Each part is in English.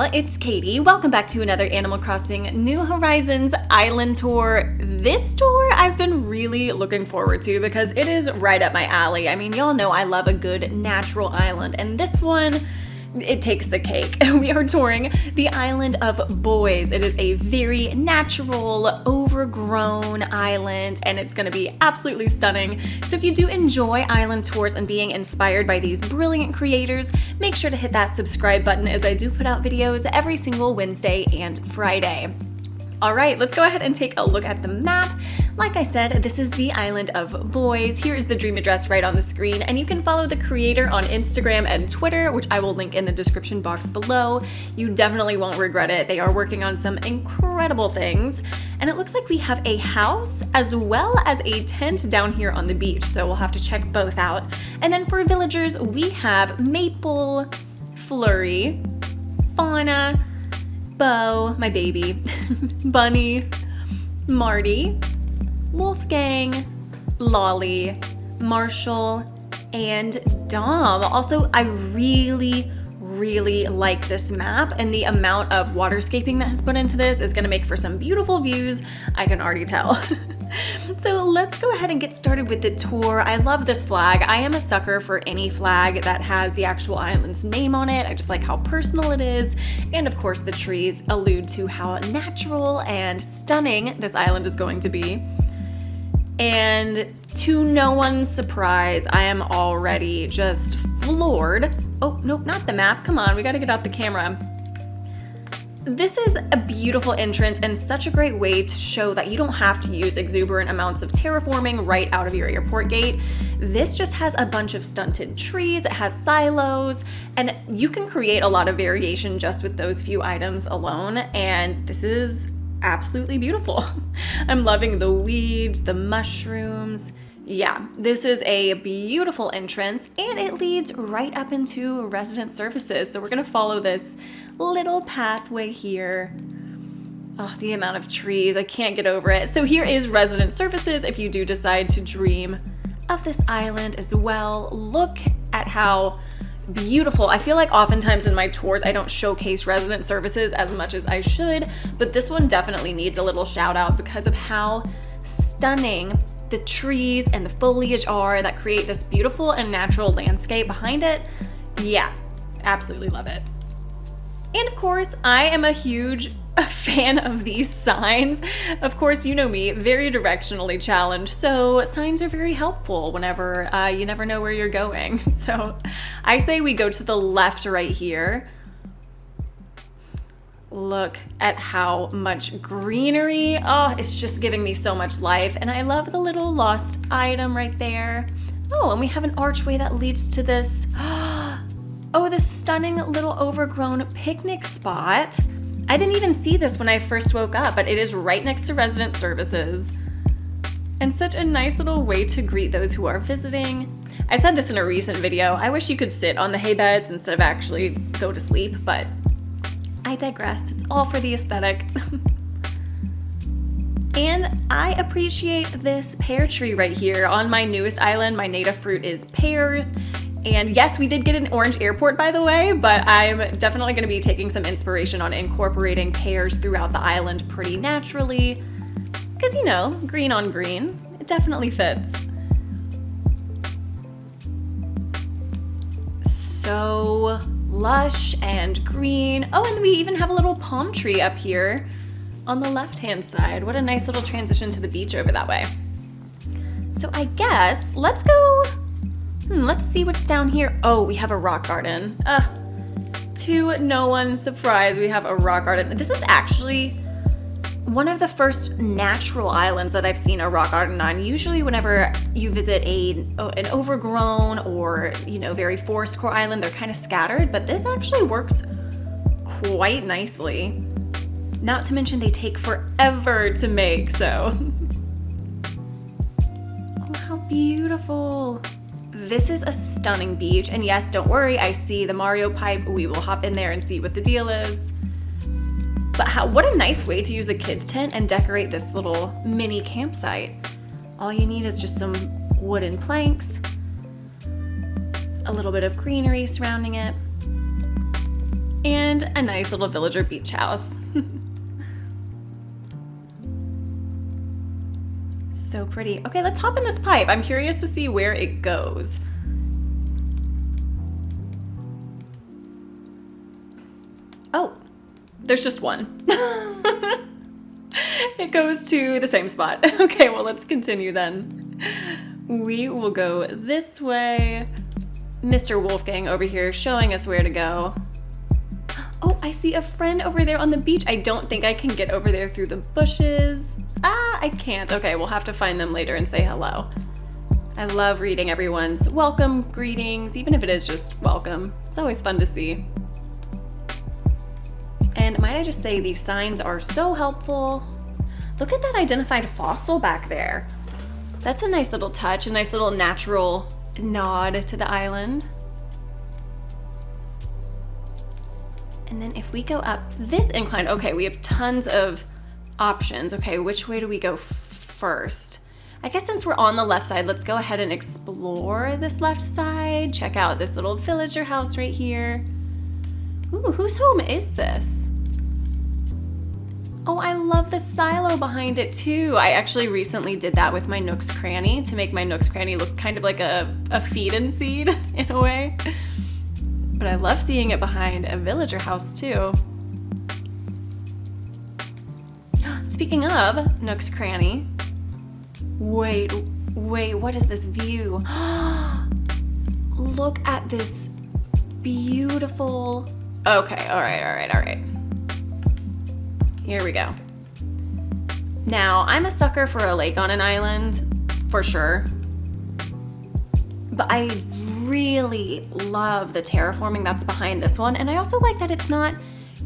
y'all, it's Katie. Welcome back to another Animal Crossing New Horizons island tour. This tour I've been really looking forward to because it is right up my alley. I mean, y'all know I love a good natural island, and this one, it takes the cake. We are touring the island of Bois. It is a very natural, overgrown island, and it's gonna be absolutely stunning. So if you do enjoy island tours and being inspired by these brilliant creators, make sure to hit that subscribe button as I do put out videos every single Wednesday and Friday. All right, let's go ahead and take a look at the map. Like I said, this is the island of Bois. Here is the dream address right on the screen, and you can follow the creator on Instagram and Twitter, which I will link in the description box below. You definitely won't regret it. They are working on some incredible things. And it looks like we have a house as well as a tent down here on the beach, so we'll have to check both out. And then for villagers, we have Maple, Flurry, Fauna, Bo, my baby, Bunny, Marty, Wolfgang, Lolly, Marshall, and Dom. Also, I really like this map, and the amount of waterscaping that has put into this is gonna make for some beautiful views, I can already tell. So let's go ahead and get started with the tour. I love this flag. I am a sucker for any flag that has the actual island's name on it. I just like how personal it is. And of course the trees allude to how natural and stunning this island is going to be. And to no one's surprise, I am already just floored. Oh, nope, not the map. Come on, we gotta get out the camera. This is a beautiful entrance and such a great way to show that you don't have to use exuberant amounts of terraforming right out of your airport gate. This just has a bunch of stunted trees, it has silos, and you can create a lot of variation just with those few items alone, and this is absolutely beautiful. I'm loving the weeds, the mushrooms. Yeah, this is a beautiful entrance, and it leads right up into resident services. So we're gonna follow this little pathway here. Oh, the amount of trees, I can't get over it. So here is resident services if you do decide to dream of this island as well. Look at how beautiful. I feel like oftentimes in my tours I don't showcase resident services as much as I should, but this one definitely needs a little shout out because of how stunning the trees and the foliage are that create this beautiful and natural landscape behind it. Yeah, absolutely love it. And of course, I am a huge fan of these signs. Of course, you know me, very directionally challenged, so signs are very helpful whenever you never know where you're going. So I say we go to the left right here. Look at how much greenery. Oh, it's just giving me so much life. And I love the little lost item right there. Oh, and we have an archway that leads to this. Oh, this stunning little overgrown picnic spot. I didn't even see this when I first woke up, but it is right next to resident services. And such a nice little way to greet those who are visiting. I said this in a recent video. I wish you could sit on the hay beds instead of actually go to sleep, but I digress. It's all for the aesthetic. And I appreciate this pear tree right here. On my newest island, my native fruit is pears. And yes, we did get an orange airport, by the way, but I'm definitely going to be taking some inspiration on incorporating pears throughout the island pretty naturally. Because, you know, green on green, it definitely fits. So lush and green. Oh, and we even have a little palm tree up here on the left-hand side. What a nice little transition to the beach over that way. So I guess let's go, let's see what's down here. Oh, we have a rock garden. To no one's surprise, we have a rock garden. This is actually one of the first natural islands that I've seen a rock garden on. Usually whenever you visit an overgrown or, you know, very forest core island, they're kind of scattered, but this actually works quite nicely. Not to mention they take forever to make, so. Oh, how beautiful. This is a stunning beach, and yes, don't worry, I see the Mario pipe. We will hop in there and see what the deal is. But what a nice way to use the kids' tent and decorate this little mini campsite. All you need is just some wooden planks, a little bit of greenery surrounding it, and a nice little villager beach house. So pretty. Okay, let's hop in this pipe. I'm curious to see where it goes. Oh, there's just one. It goes to the same spot. Okay, well, let's continue then. We will go this way. Mr. Wolfgang over here showing us where to go. Oh, I see a friend over there on the beach. I don't think I can get over there through the bushes. Ah, I can't. Okay, we'll have to find them later and say hello. I love reading everyone's welcome greetings, even if it is just welcome. It's always fun to see. And might I just say, these signs are so helpful. Look at that identified fossil back there. That's a nice little touch, a nice little natural nod to the island. And then if we go up this incline, okay, we have tons of options. Okay, which way do we go first? I guess since we're on the left side, let's go ahead and explore this left side. Check out this little villager house right here. Ooh, whose home is this? Oh, I love the silo behind it too. I actually recently did that with my Nook's Cranny to make my Nook's Cranny look kind of like a feed and seed in a way. But I love seeing it behind a villager house too. Speaking of Nook's Cranny, wait, what is this view? Look at this beautiful, okay, all right. Here we go. Now, I'm a sucker for a lake on an island, for sure. But I really love the terraforming that's behind this one. And I also like that it's not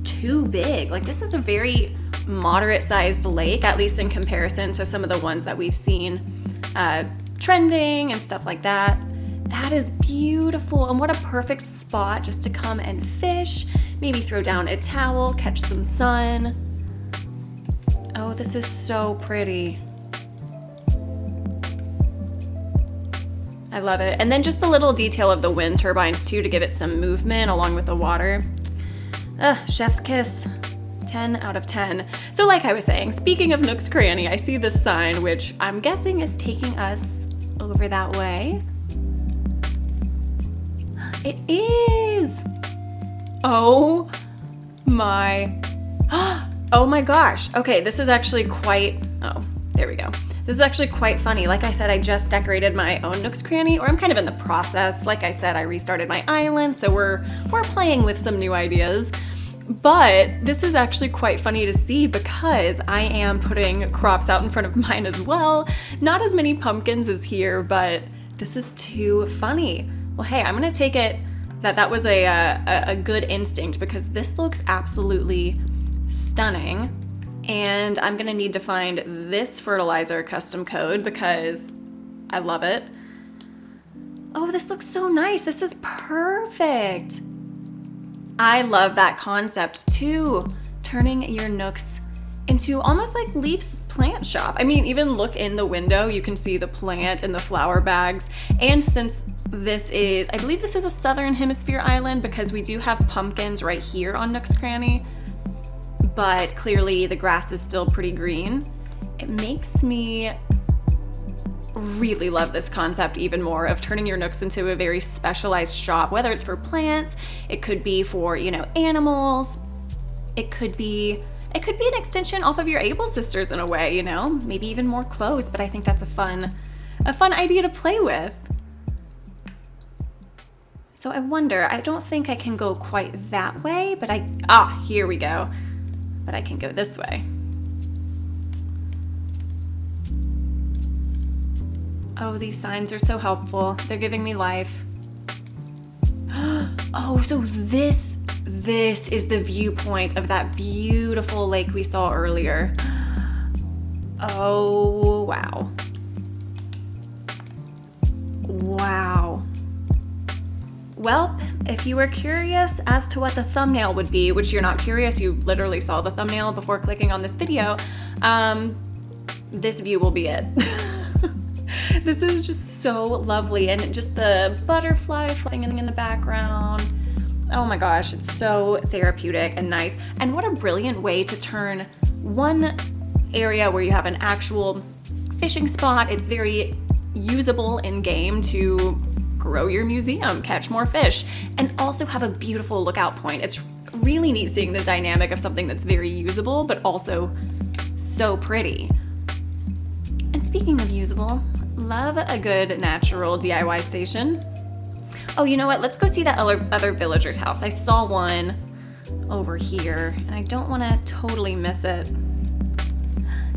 too big. Like, this is a very moderate-sized lake, at least in comparison to some of the ones that we've seen trending and stuff like that. That is beautiful. And what a perfect spot just to come and fish, maybe throw down a towel, catch some sun. Oh, this is so pretty. I love it. And then just the little detail of the wind turbines too to give it some movement along with the water. Chef's kiss. 10 out of 10. So like I was saying, speaking of Nook's Cranny, I see this sign, which I'm guessing is taking us over that way. It is! Oh my gosh. Okay, this is actually quite, oh, there we go. This is actually quite funny. Like I said, I just decorated my own Nook's Cranny, or I'm kind of in the process. Like I said, I restarted my island, so we're playing with some new ideas. But this is actually quite funny to see because I am putting crops out in front of mine as well. Not as many pumpkins as here, but this is too funny. Well, hey, I'm gonna take it that was a good instinct because this looks absolutely stunning. And I'm gonna need to find this fertilizer custom code because I love it. Oh, this looks so nice. This is perfect. I love that concept too. Turning your Nooks into almost like Leaf's plant shop. I mean, even look in the window, you can see the plant and the flower bags. And since this is, I believe this is a Southern Hemisphere island because we do have pumpkins right here on Nook's Cranny, but clearly the grass is still pretty green. It makes me really love this concept even more of turning your Nooks into a very specialized shop, whether it's for plants, it could be for, you know, animals, it could be an extension off of your Able Sisters in a way, you know, maybe even more clothes, but I think that's a fun idea to play with. So I wonder, I don't think I can go quite that way, but here we go. But I can go this way. Oh, these signs are so helpful. They're giving me life. Oh, so this is the viewpoint of that beautiful lake we saw earlier. Oh, wow. Wow. Well, if you were curious as to what the thumbnail would be, which you're not curious, you literally saw the thumbnail before clicking on this video, this view will be it. This is just so lovely, and just the butterfly flying in the background. Oh my gosh, it's so therapeutic and nice. And what a brilliant way to turn one area where you have an actual fishing spot. It's very usable in game to grow your museum, catch more fish, and also have a beautiful lookout point. It's really neat seeing the dynamic of something that's very usable, but also so pretty. And speaking of usable, love a good natural DIY station. Oh, you know what? Let's go see that other villager's house. I saw one over here, and I don't want to totally miss it.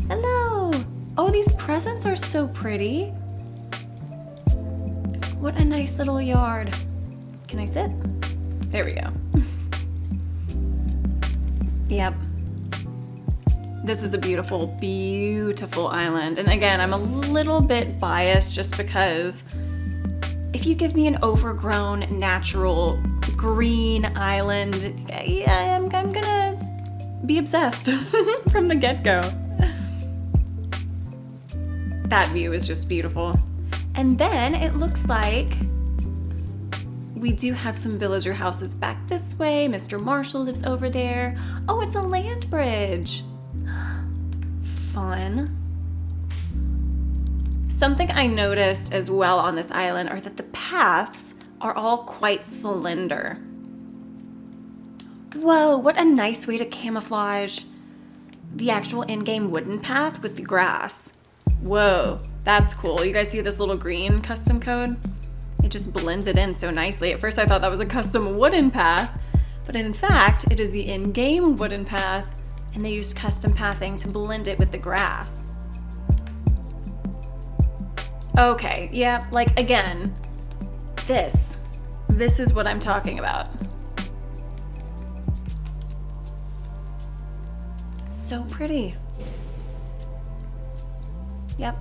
Hello! Oh, these presents are so pretty. What a nice little yard. Can I sit? There we go. Yep. This is a beautiful, beautiful island. And again, I'm a little bit biased just because if you give me an overgrown, natural, green island, yeah, I'm gonna be obsessed from the get-go. That view is just beautiful. And then it looks like we do have some villager houses back this way. Mr. Marshall lives over there. Oh, it's a land bridge. Fun. Something I noticed as well on this island are that the paths are all quite slender. Whoa, what a nice way to camouflage the actual in-game wooden path with the grass. Whoa, that's cool. You guys see this little green custom code? It just blends it in so nicely. At first I thought that was a custom wooden path, but in fact, it is the in-game wooden path, and they used custom pathing to blend it with the grass. Okay, yeah, like again, this is what I'm talking about. So pretty. Yep.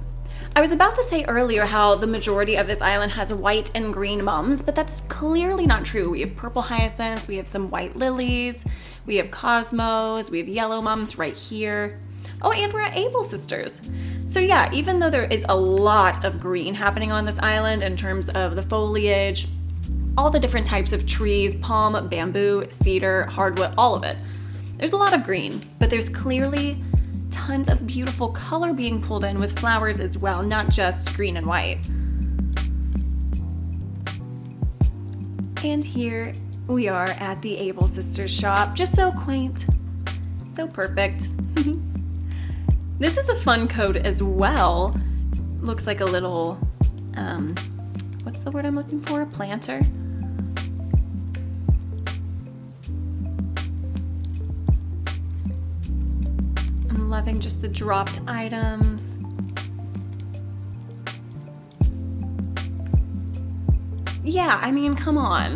I was about to say earlier how the majority of this island has white and green mums, but that's clearly not true. We have purple hyacinths, we have some white lilies, we have cosmos, we have yellow mums right here. Oh, and we're at Able Sisters. So yeah, even though there is a lot of green happening on this island in terms of the foliage, all the different types of trees, palm, bamboo, cedar, hardwood, all of it. There's a lot of green, but there's clearly tons of beautiful color being pulled in with flowers as well, not just green and white. And here we are at the Able Sisters shop, just so quaint, so perfect. This is a fun code as well. Looks like a little, what's the word I'm looking for? Planter? I'm loving just the dropped items. Yeah, I mean, come on.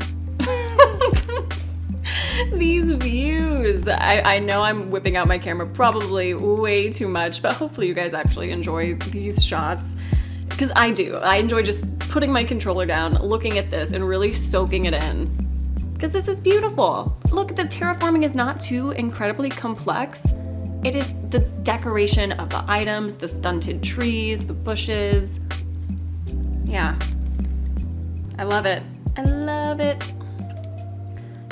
These views. I know I'm whipping out my camera probably way too much, but hopefully you guys actually enjoy these shots. Because I do. I enjoy just putting my controller down, looking at this, and really soaking it in. Because this is beautiful. Look, the terraforming is not too incredibly complex. It is the decoration of the items, the stunted trees, the bushes. Yeah. I love it. I love it.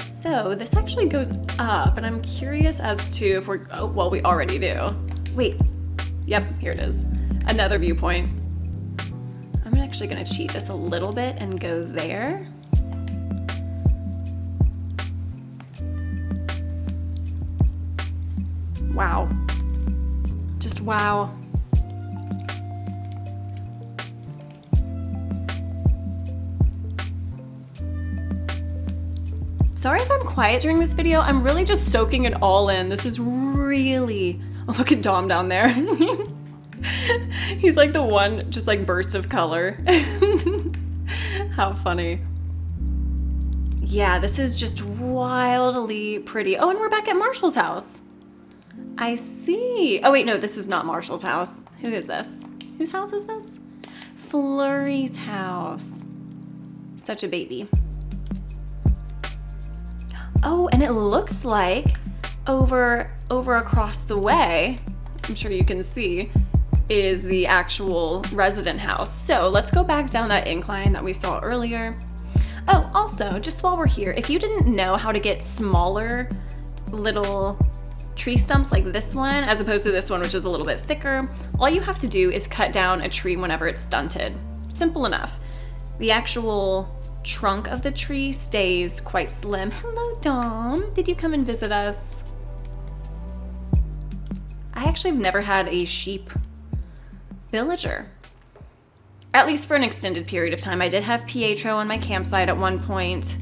So this actually goes up, and I'm curious as to if we're, oh, well, we already do. Wait, yep, here it is. Another viewpoint. I'm actually gonna cheat this a little bit and go there. Wow, just wow. Sorry if I'm quiet during this video. I'm really just soaking it all in. This is really, oh, look at Dom down there. He's like the one just like burst of color. How funny. Yeah, this is just wildly pretty. Oh, and we're back at Marshall's house. I see. Oh wait, no, this is not Marshall's house. Who is this? Whose house is this? Flurry's house. Such a baby. Oh, and it looks like over across the way, I'm sure you can see, is the actual resident house. So let's go back down that incline that we saw earlier. Oh, also, just while we're here, if you didn't know how to get smaller little tree stumps like this one, as opposed to this one, which is a little bit thicker, all you have to do is cut down a tree whenever it's stunted. Simple enough. The actual trunk of the tree stays quite slim. Hello, Dom. Did you come and visit us? I actually have never had a sheep villager. At least for an extended period of time. I did have Pietro on my campsite at one point.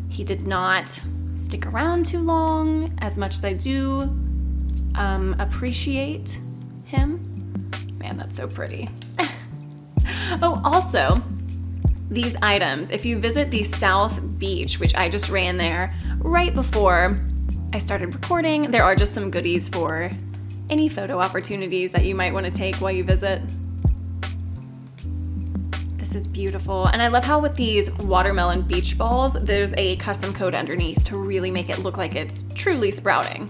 He did not stick around too long, as much as I do appreciate him. Man, that's so pretty. Oh, also, these items, if you visit the South Beach, which I just ran there right before I started recording, there are just some goodies for any photo opportunities that you might want to take while you visit. This is beautiful. And I love how with these watermelon beach balls, there's a custom code underneath to really make it look like it's truly sprouting.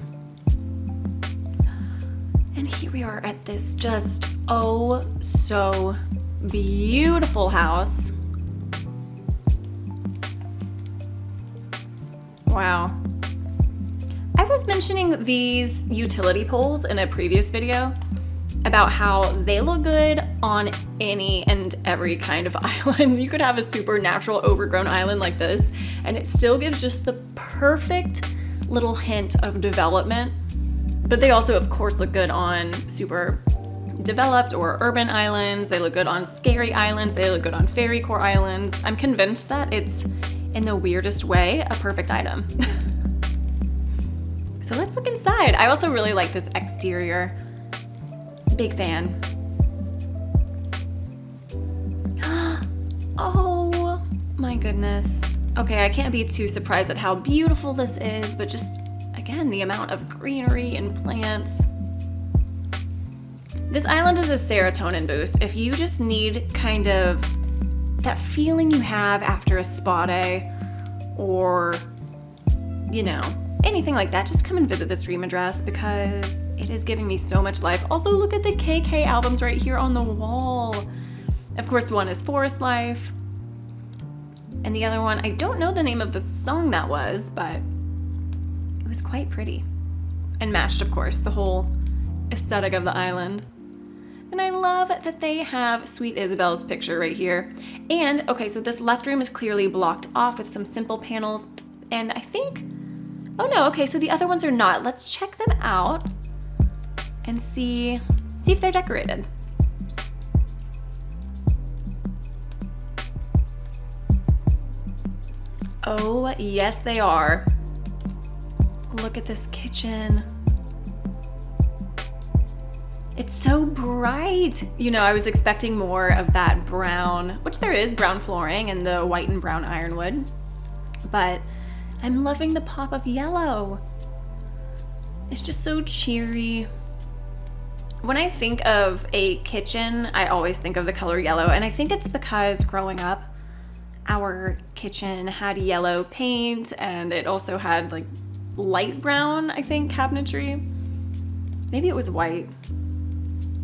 And here we are at this just oh so beautiful house. Wow. I was mentioning these utility poles in a previous video about how they look good on any and every kind of island. You could have a super natural overgrown island like this, and it still gives just the perfect little hint of development. But they also, of course, look good on super developed or urban islands. They look good on scary islands. They look good on fairy core islands. I'm convinced that it's, in the weirdest way, a perfect item. So let's look inside. I also really like this exterior. Big fan. Oh my goodness. Okay, I can't be too surprised at how beautiful this is, but just, again, the amount of greenery and plants. This island is a serotonin boost. If you just need kind of that feeling you have after a spa day, or, you know, anything like that, just come and visit this dream address because it is giving me so much life. Also, look at the KK albums right here on the wall. Of course, one is Forest Life, and the other one, I don't know the name of the song that was, but it was quite pretty. And matched, of course, the whole aesthetic of the island. And I love that they have Sweet Isabel's picture right here. And, okay, so this left room is clearly blocked off with some simple panels, and I think, oh no, okay, so the other ones are not. Let's check them out and see if they're decorated. Oh, yes, they are. Look at this kitchen. It's so bright. You know, I was expecting more of that brown, which there is brown flooring and the white and brown ironwood, but I'm loving the pop of yellow. It's just so cheery. When I think of a kitchen, I always think of the color yellow, and I think it's because growing up, our kitchen had yellow paint, and it also had like light brown, I think, cabinetry. Maybe it was white.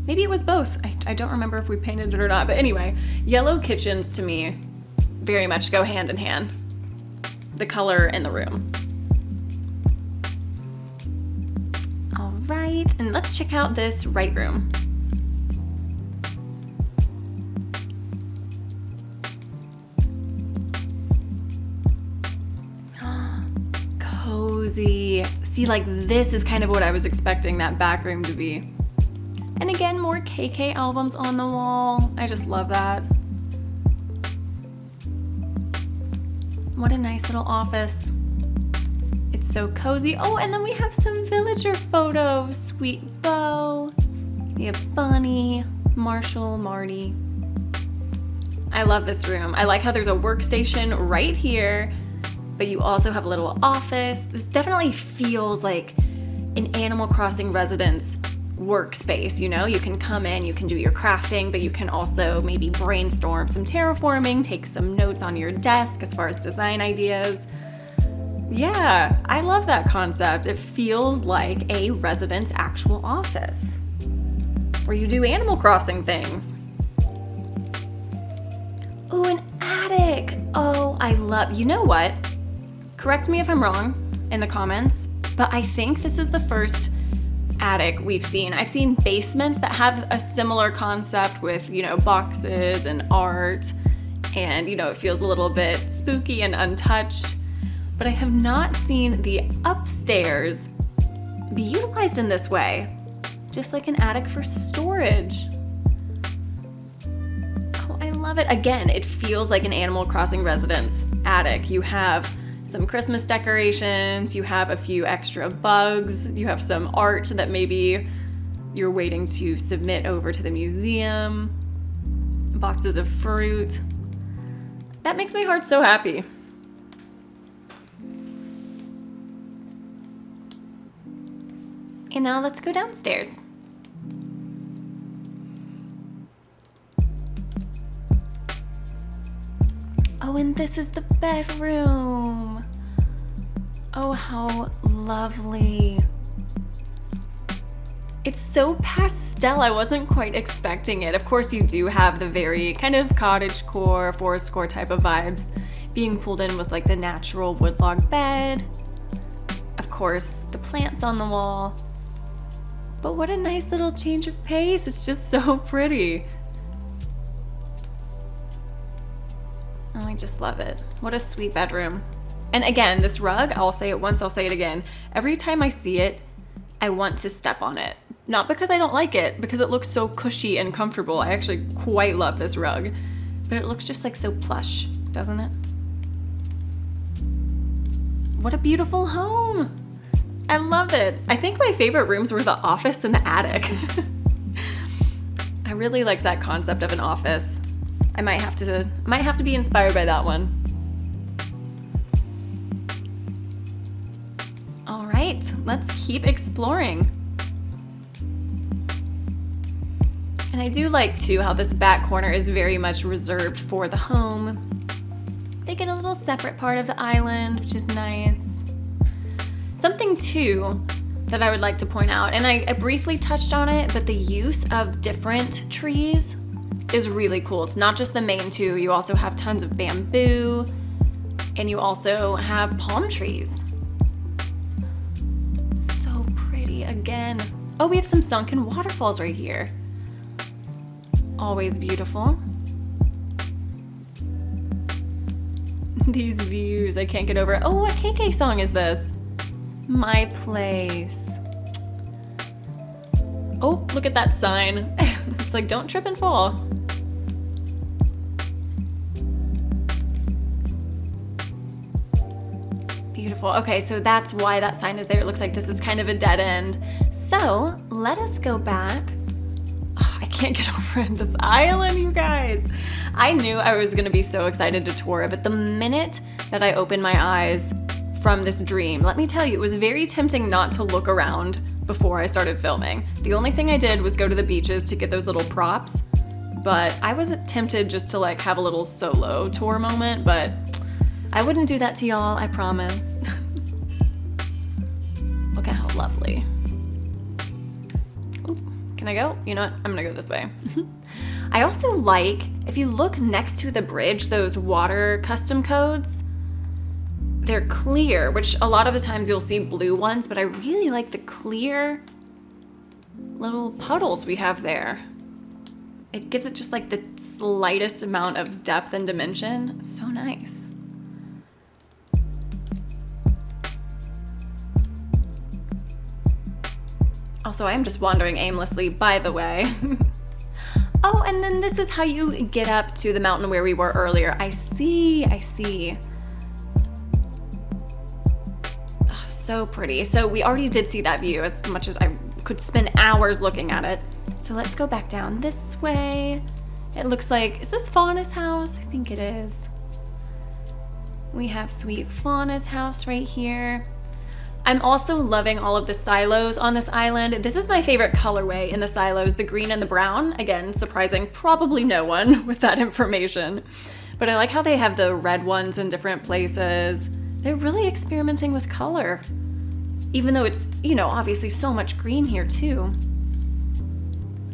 Maybe it was both. I don't remember if we painted it or not, but anyway, yellow kitchens to me very much go hand in hand. The color in the room. All right, and let's check out this right room. Cozy. See, like this is kind of what I was expecting that back room to be. And again, more KK albums on the wall. I just love that. What a nice little office. It's so cozy. Oh, and then we have some villager photos. Sweet Bo. We have Bunny, Marshall, Marty. I love this room. I like how there's a workstation right here, but you also have a little office. This definitely feels like an Animal Crossing residence workspace, you know? You can come in, you can do your crafting, but you can also maybe brainstorm some terraforming, take some notes on your desk as far as design ideas. Yeah, I love that concept. It feels like a resident's actual office where you do Animal Crossing things. Ooh, an attic. Oh, I love, you know what? Correct me if I'm wrong in the comments, but I think this is the first attic we've seen. I've seen basements that have a similar concept with, you know, boxes and art, and, you know, it feels a little bit spooky and untouched, but I have not seen the upstairs be utilized in this way, just like an attic for storage. Oh, I love it. Again, it feels like an Animal Crossing residence attic. You have some Christmas decorations, you have a few extra bugs, you have some art that maybe you're waiting to submit over to the museum, boxes of fruit. That makes my heart so happy. And now let's go downstairs. Oh, and this is the bedroom. Oh, how lovely. It's so pastel, I wasn't quite expecting it. Of course, you do have the very kind of cottagecore, forest core type of vibes being pulled in with like the natural wood log bed. Of course, the plants on the wall. But what a nice little change of pace. It's just so pretty. Oh, I just love it. What a sweet bedroom. And again, this rug, I'll say it once, I'll say it again. Every time I see it, I want to step on it. Not because I don't like it, because it looks so cushy and comfortable. I actually quite love this rug. But it looks just like so plush, doesn't it? What a beautiful home. I love it. I think my favorite rooms were the office and the attic. I really liked that concept of an office. I might have to be inspired by that one. All right, let's keep exploring. And I do like too how this back corner is very much reserved for the home. They get a little separate part of the island, which is nice. Something too that I would like to point out, and I briefly touched on it, but the use of different trees is really cool. It's not just the main two, you also have tons of bamboo, and you also have palm trees. So pretty again. Oh, we have some sunken waterfalls right here. Always beautiful. These views, I can't get over it. Oh, what KK song is this? My Place. Oh, look at that sign. It's like, don't trip and fall. Beautiful. Okay, so that's why that sign is there. It looks like this is kind of a dead end. So let us go back. Oh, I can't get over it. This island, you guys. I knew I was gonna be so excited to tour it, but the minute that I opened my eyes from this dream, let me tell you, it was very tempting not to look around before I started filming. The only thing I did was go to the beaches to get those little props, but I was tempted just to like have a little solo tour moment, but I wouldn't do that to y'all, I promise. Look at how lovely. Ooh, can I go? You know what? I'm gonna go this way. I also like, if you look next to the bridge, those water custom codes, they're clear, which a lot of the times you'll see blue ones, but I really like the clear little puddles we have there. It gives it just like the slightest amount of depth and dimension. So nice. Also, I am just wandering aimlessly, by the way. Oh, and then this is how you get up to the mountain where we were earlier. I see. Oh, so pretty. So we already did see that view as much as I could spend hours looking at it. So let's go back down this way. It looks like, is this Fauna's house? I think it is. We have sweet Fauna's house right here. I'm also loving all of the silos on this island. This is my favorite colorway in the silos, the green and the brown. Again, surprising probably no one with that information. But I like how they have the red ones in different places. They're really experimenting with color. Even though it's, you know, obviously so much green here too.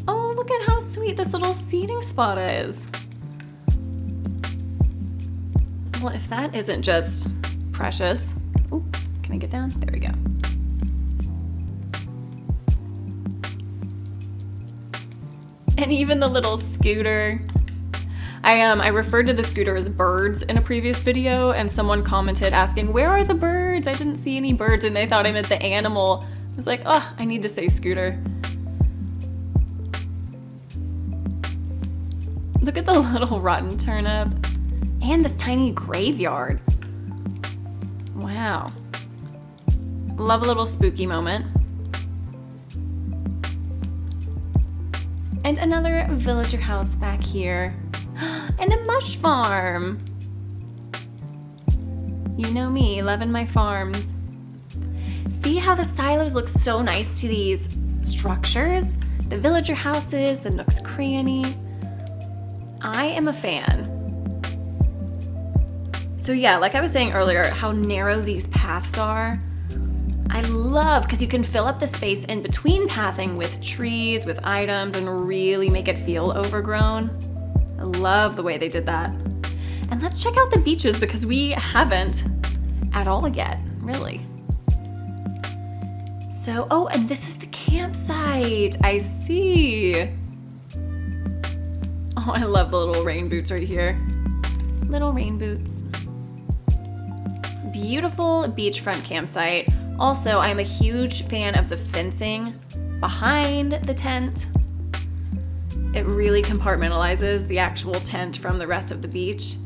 Oh, look at how sweet this little seating spot is. Well, if that isn't just precious. Ooh, can I get down? There we go. And even the little scooter. I referred to the scooter as birds in a previous video, and someone commented asking, where are the birds? I didn't see any birds, and they thought I meant the animal. I was like, oh, I need to say scooter. Look at the little rotten turnip. And this tiny graveyard. Wow. Love a little spooky moment. And another villager house back here. And a mush farm. You know me, loving my farms. See how the silos look so nice to these structures? The villager houses, the Nook's cranny. I am a fan. So yeah, like I was saying earlier, how narrow these paths are. I love, because you can fill up the space in between pathing with trees, with items, and really make it feel overgrown. I love the way they did that. And let's check out the beaches, because we haven't at all yet, really. So, oh, and this is the campsite. I see. Oh, I love the little rain boots right here. Little rain boots. Beautiful beachfront campsite. Also, I'm a huge fan of the fencing behind the tent. It really compartmentalizes the actual tent from the rest of the beach.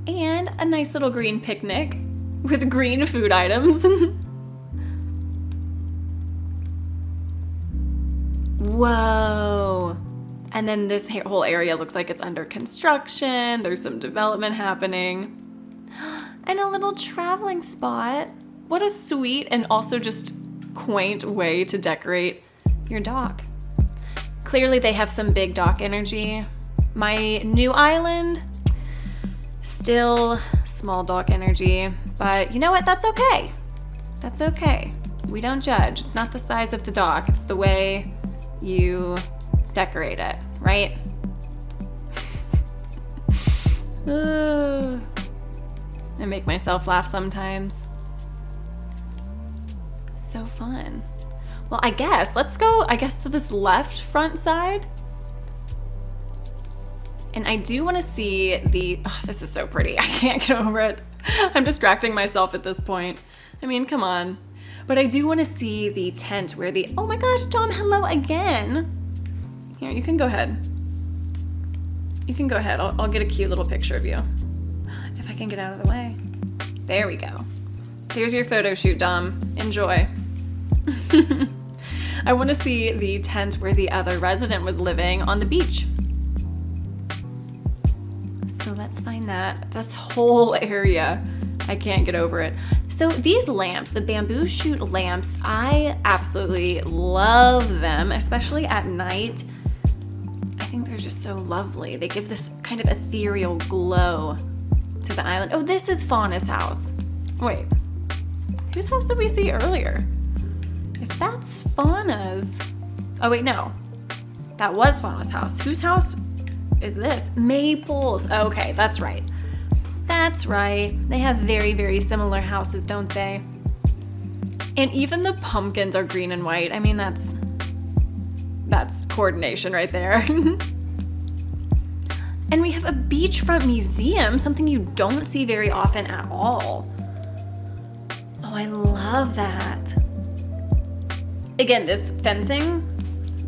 And a nice little green picnic with green food items. Whoa. And then this whole area looks like it's under construction. There's some development happening. And a little traveling spot. What a sweet and also just quaint way to decorate your dock. Clearly they have some big dock energy. My new island, still small dock energy, but you know what? That's okay. That's okay. We don't judge. It's not the size of the dock. It's the way you decorate it, right? I make myself laugh sometimes. So fun. Well, let's go, to this left front side. And I do want to see this is so pretty. I can't get over it. I'm distracting myself at this point. I mean, come on. But I do want to see the tent where oh my gosh, Tom, hello again. Here, you can go ahead. You can go ahead. I'll get a cute little picture of you. If I can get out of the way. There we go. Here's your photo shoot, Dom. Enjoy. I want to see the tent where the other resident was living on the beach. So let's find that. This whole area, I can't get over it. So these lamps, the bamboo shoot lamps, I absolutely love them, especially at night. I think they're just so lovely. They give this kind of ethereal glow to the island. Oh, this is Fauna's house. Wait, whose house did we see earlier? If that's Fauna's, oh wait, no, that was Fauna's house. Whose house is this? Maple's. Okay, that's right. That's right. They have very, very similar houses, don't they? And even the pumpkins are green and white. I mean, that's coordination right there. And we have a beachfront museum, something you don't see very often at all. Oh, I love that. Again, this fencing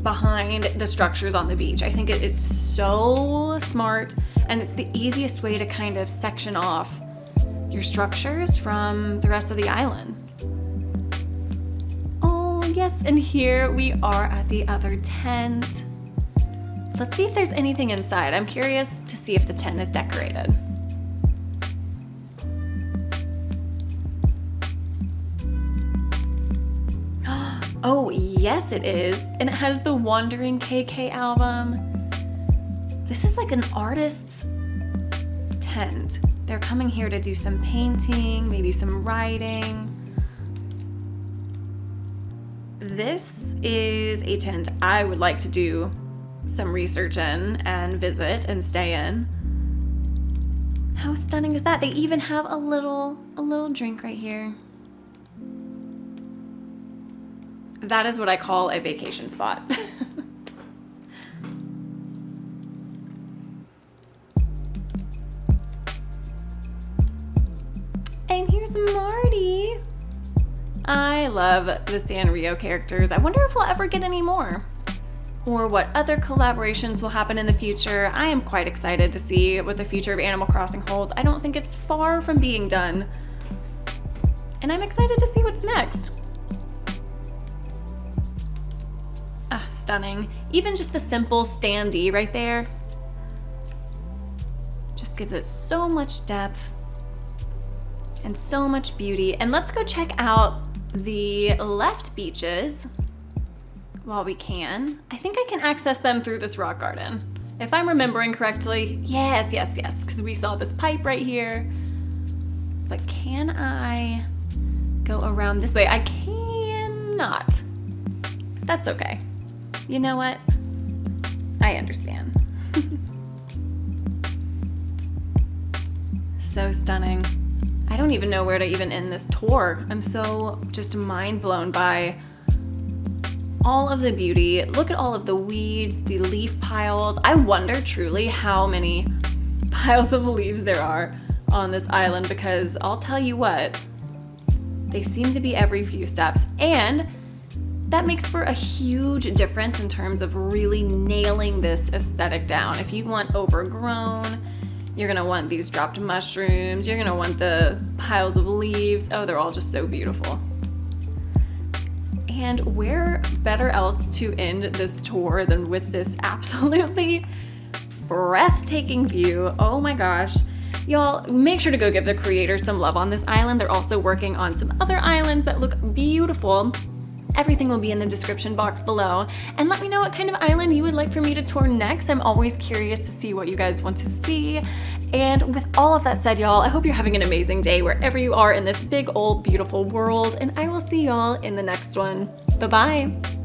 behind the structures on the beach, I think it is so smart, and it's the easiest way to kind of section off your structures from the rest of the island. Oh, yes, and here we are at the other tent. Let's see if there's anything inside. I'm curious to see if the tent is decorated. Oh, yes it is. And it has the Wandering KK album. This is like an artist's tent. They're coming here to do some painting, maybe some writing. This is a tent I would like to do some research in and visit and stay in. How stunning is that? They even have a little drink right here. That is what I call a vacation spot. And here's Marty. I love the Sanrio characters. I wonder if we'll ever get any more, or what other collaborations will happen in the future. I am quite excited to see what the future of Animal Crossing holds. I don't think it's far from being done, and I'm excited to see what's next. Ah, stunning. Even just the simple standee right there just gives it so much depth and so much beauty. And let's go check out the left beaches while we can. I think I can access them through this rock garden, if I'm remembering correctly. Yes, because we saw this pipe right here. But can I go around this way? I cannot. That's okay. You know what? I understand. So stunning. I don't even know where to even end this tour. I'm so just mind blown by all of the beauty. Look at all of the weeds, the leaf piles. I wonder truly how many piles of leaves there are on this island, because I'll tell you what, they seem to be every few steps, and that makes for a huge difference in terms of really nailing this aesthetic down. If you want overgrown, you're gonna want these dropped mushrooms, you're gonna want the piles of leaves. Oh, they're all just so beautiful. And where better else to end this tour than with this absolutely breathtaking view. Oh my gosh. Y'all, make sure to go give the creators some love on this island. They're also working on some other islands that look beautiful. Everything will be in the description box below. And let me know what kind of island you would like for me to tour next. I'm always curious to see what you guys want to see. And with all of that said, y'all, I hope you're having an amazing day wherever you are in this big, old, beautiful world. And I will see y'all in the next one. Bye-bye.